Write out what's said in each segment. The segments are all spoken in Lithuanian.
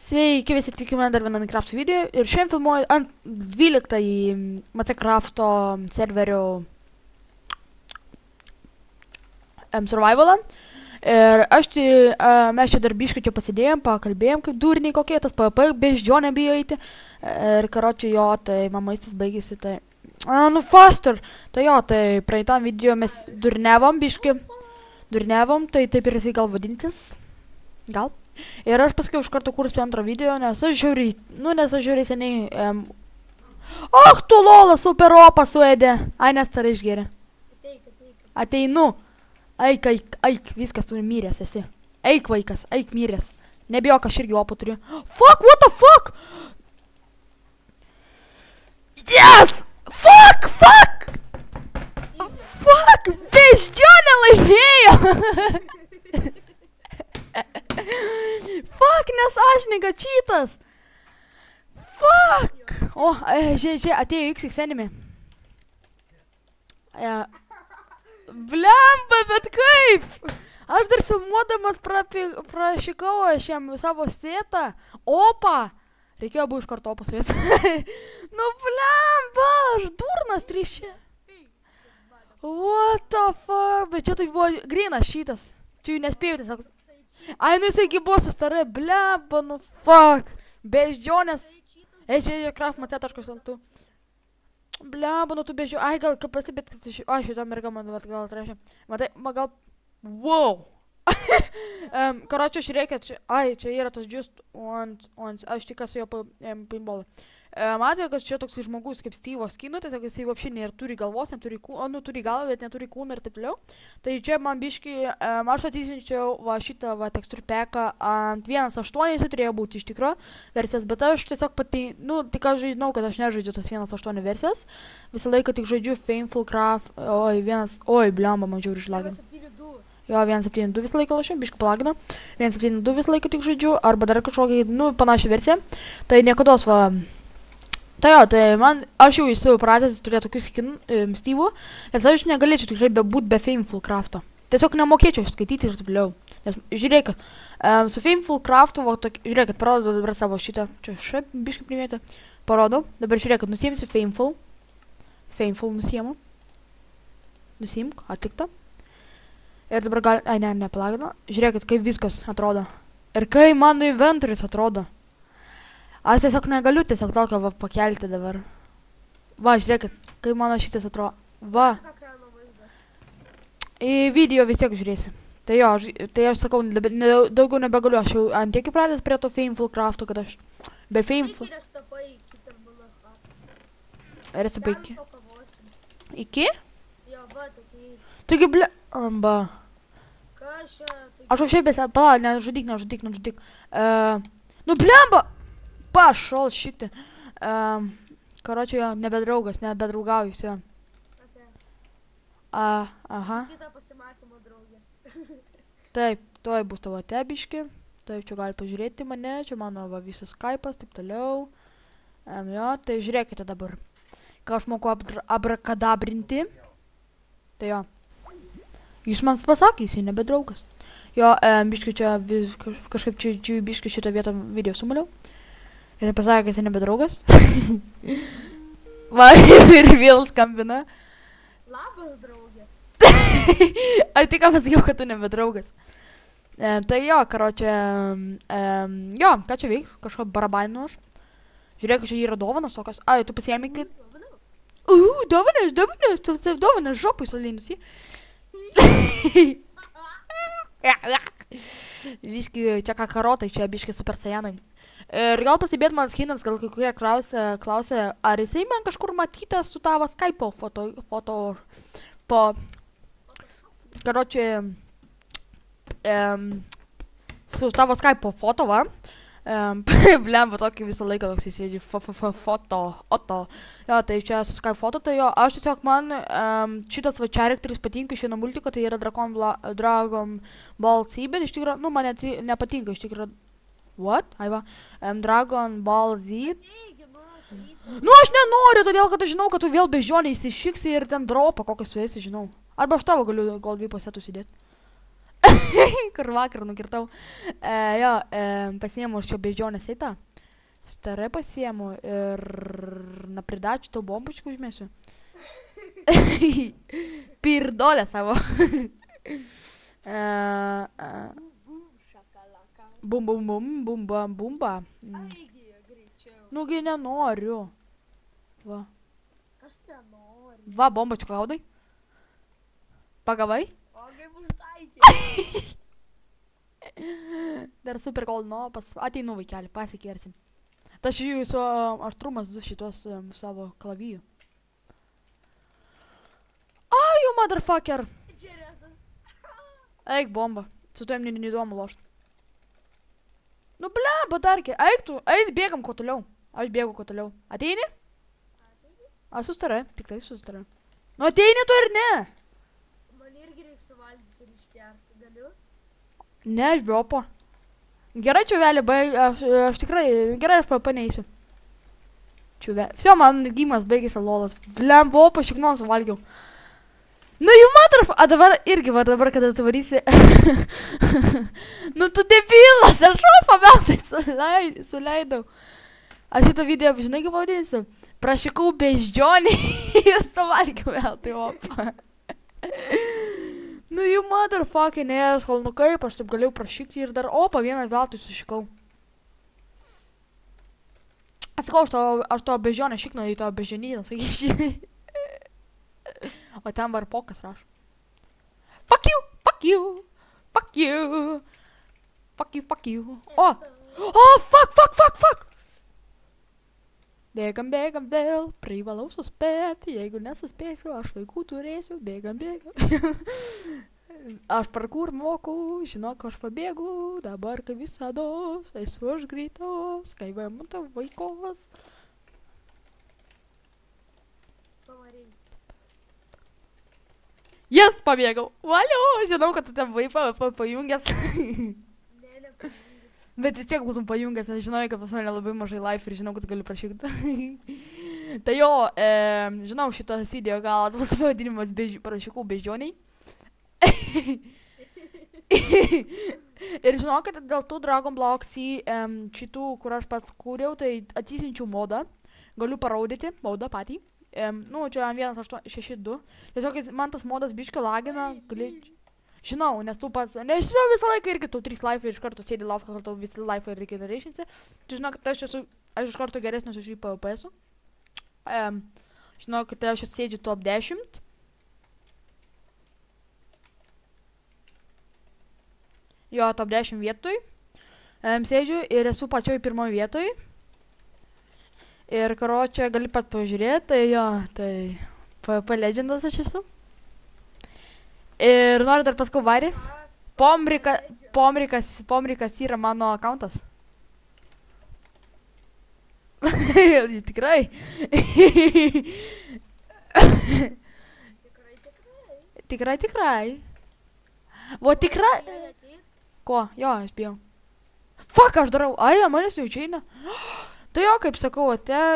Sveiki, visi atvykime dar vieną Minecraft video ir šiandien filmuoju ant 12 Minecrafto serverio survivalą. Ir mes čia dar biškai čia pasidėjom, pakalbėjom kaip durniai kokie, tas PvP beždžionė bijo eiti. Ir karočiui jo, tai mano maistas baigėsi, tai... nu faster! Tai jo, tai praeitam video mes durnevom biškai. Durnevom, tai taip ir jisai gal vadinsis. Gal. Ir aš pasakiau iš karto kursiu antrą video, nes aš žiauriai seniai... Och, tu lolas, super opa suėdė. Ai, nes tara išgėrė. Ateinu. Eik, viskas tu myrės esi. Eik, vaikas, eik myrės. Nebijok, aš irgi opą turiu. Fuck, what the fuck? Yes! Fuck! Fuck, beždžionė laimėjo! Fuck, nesąžininga, cheatas! Fuck! O, žiūrėk, atėjo XX enemy. Blemba, bet kaip? Aš dar filmuodamas prašikau aš jam savo sėtą. Opa! Reikėjo buvo iš karto opą su jas. Nu, blemba, aš durnas trišė. What the fuck? Bet čia tai buvo grinas šitas. Čia jų nespėjau tiesiog. Ai, nu jisai buvo sustarai, blemba, nu fuck. Beždžionės. Čia craftmacet.lt. Blemba, nu tu beždžionės. Ai, gal pasibėt, ai, šitą mergą man gal trešia. Matai, gal... Wow. Karočiui, žiūrėkit, ai, čia yra tas just aš tik esu jo paintballą. Matė, kad čia toks žmogus kaip Steve'o skinu, tiesiog jisai vapšiai ir turi galvos, neturi kūną, nu turi galvą, bet neturi kūną ir taip toliau. Tai čia man biškai, aš atsisinčiau va šitą va tekstur packą ant 1.8, jisai turėjo būti iš tikro versijas, bet aš tiesiog pati, nu, tik aš žinau, kad aš nežaidžiu tas 1.8 versijas. Visą laiką tik žaidžiu Fameful Craft, oi, blemba, man žiauri išlagino. Jo, 1.7.2 visą laiką lašiau, biškai palagino. 1.7.2 visą laiką tik žaidžiu, arba dar kažkokį, nu, panašią versiją. Tai niekados va... Tai jo, tai man, aš jau esu pratęs turėti tokių skinų Steve'ų, nes aš negalėčiau tikrai būt be Fameful Craft'o. Tiesiog nemokėčiau skaityti ir taip toliau. Nes žiūrėkit, su Fameful Craft'u, žiūrėkit, parodau dabar savo šitą, čia šiaip biškai primėti, parodau. Dabar žiūrėkit, nusiimsiu Fameful nusiimu. Nusiimk, atlikta. Ir dabar gal, ai ne, nepalagino. Žiūrėkit, kaip viskas atrodo. Ir kai mano inventorius atrodo. Aš tiesiog negaliu tiesiog tokio va pakelti dabar. Va, žiūrėkit, kaip mano šitas atrodo. Va. Į video vis tiek žiūrėsi. Tai jo, tai aš sakau, daugiau nebegaliu. Aš jau ant tiek įpratęs prie to Fameful Craft'o, kad aš... Be Fameful... Recipai iki. Iki? Jo, va, tokie. Taigi, ble... Amba. Aš šiaip besi... Pala, nežudyk. Nu, blemba! Pašol šitį. Karočiui jo, nebedraugas, nebedraugauju su jo. Aha. Kita pasimatymo draugė. Taip, tuoj bus tavo tebiški. Taip, čia gali pažiūrėti mane, čia mano va visas Skype'as, taip toliau. Jo, tai žiūrėkite dabar. Ką aš moku abrakadabrinti. Tai jo. Jis man pasakė, jis nebedraugas. Jo, biškai čia kažkaip čia biškai šitą vietą video sumaliau. Jis pasakė, kad jis nebedraugas. Va, ir vėl skambina. Labas, draugė. Aš tik pasakiau, kad tu nebedraugas. Tai jo, karočiui, jo, ką čia veiks? Kažko barabainu aš. Žiūrėk, čia yra dovanas, tokios. Ai, tu pasiėmė kaip... Dovanas, žopui salinus jį. Viski, čia ką karotai, čia biškai super sajanai. Ir gal pasibėt man skinas, gal kai kurie klausė, ar jisai man kažkur matytas su tavo Skype'o foto po... Karočiui, su tavo Skype'o foto, va. Blemba, tokį visą laiką toks įsėdžiu, foto. Jo, tai čia su Skype foto, tai jo, aš tiesiog man šitas va charakteris patinka iš vieno multiko, tai yra Dragon Ball Z, bet iš tikrųjų, nu, man nepatinka, iš tikrųjų. What? Aiva. Dragon Ball Z. Nu, aš nenoriu, todėl, kad aš žinau, kad tu vėl beždžionė įsišiksi ir ten dropą kokią su esi, žinau. Arba aš tavo galiu gal 2 pasetus įdėti. kur vakar nukirtau. Jo, pasiėmu šio beždžionės eitą. Starai pasiėmu ir na pridačiu tau bombučkų užmėsiu. Pirdolę savo. Bum, bum, bum, bumba, bumba. Aigi, greičiau. Nugi nenoriu. Va. Kas nenori? Va, bombačkų gaudai. Pagavai? O kaip užtaikė? Dar super kolno, ateinu vaikelį, pasikėrsim. Tai aš jūsų aštrumas du šitos savo kalavijų. Ai, you motherfucker! Čeresas. Eik bomba, su tuo jam neįdomu lošti. Nu blemba, dargi, eik tu, eik, bėgam kuo toliau. Aš bėgu kuo toliau. Ateini? Aš sustarai, tik tai sustarai. Nu ateini tu ir ne? Man irgi reikia suvalgyti ir iškerti, galiu? Ne, aš biopo. Gerai, čiuvelį, aš tikrai, gerai, aš paneisiu. Čiuvelį. Vsio, man gymas baigėsi lolas. Blem, biopo, šiknon suvalgiau. Nu, jų matar, a dabar irgi, va dabar, kada tu varysi. Nu, tu debilas, aš šopą veltai suleidau. Aš šitą video, žinai, kaip pavadinsiu? Prašikau beždžionį ir suvalgiau veltai opą. Nu, you motherfucking asshole, nu kaip aš taip galėjau prašykti ir dar opą vieną veltui sušikau. Sakau, aš to beždžionę šiknu į to beždžionyną, sakyčiau. O ten varpokas rašo. Fuck you, fuck you, fuck you, fuck you, fuck you. O, fuck. Bėgam vėl, privalau suspėti, jeigu nesuspėsiu, aš vaikų turėsiu, bėgam. Aš parkour moku, žinok, aš pabėgu, dabar kai visados, esu aš greitos, kai vaimanta vaikos. Pavarėjai. Jas, pabėgau. Valio, žinau, kad tu ten pajungęs. Ne, nepajungiu. Bet vis tiek būtum pajungęs, nes žinau, kad pas mane labai mažai life ir žinau, kad gali prašykti. Tai jo, žinau, šitas video galas bus pavadinimas prašykau beždžioniai. Ir žinau, kad dėl tų Dragon Blocksy šitų, kur aš pats kūriau, tai atsisinčiau modą. Galiu parodyti modą patį. Nu, čia 1.8.6.2. Tiesiog man tas modas biškai lagina. Žinau, nes tu pats, nežinau visą laiką irgi tu 3 life ir iš karto sėdi lavką, kad tu visi life ir reikia dareišinsi. Tu žinau, kad aš iš karto geresnis už jį PvP-su. Žinau, kad aš sėdžiu top 10. Jo, top 10 vietoj. Sėdžiu ir esu pačioj pirmoj vietoj. Ir karočią gali pat pažiūrėti, tai jo, tai PvP legendas aš esu. Ir noriu dar paskau varį. Pomrikas yra mano accountas. Tikrai. Tikrai. O tikrai. Ko? Jo, aš bijau. Fuck, aš darau. Ai, manęs jau čia eina. Tai jo, kaip sakau,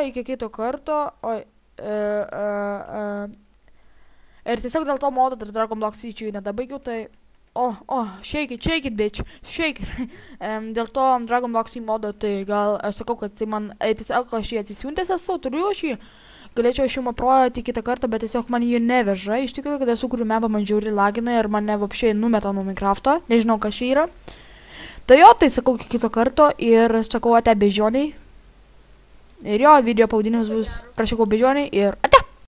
iki kito karto. Oi. Ir tiesiog dėl to modo dar Dragon Blocksy čia nedabaigiau, tai... shake it, bitch, shake it. Dėl to Dragon Blocksy modo, tai gal aš sakau, kad tai man... Tiesiog aš jį atsisiuntęs esu, turiu aš jį. Galėčiau aš jį aprojoti kitą kartą, bet tiesiog man jį neveža. Iš tikrųjų, kad esu kuriu mapą man žiauriai lagina ir mane vapšiai numeta nuo Minecrafto. Nežinau, kas čia yra. Tai jo, tai sakau iki kito karto ir sakau ate beždžioniai. Ir jo, video pavadinimas bus prašykau beždžioniai ir ate.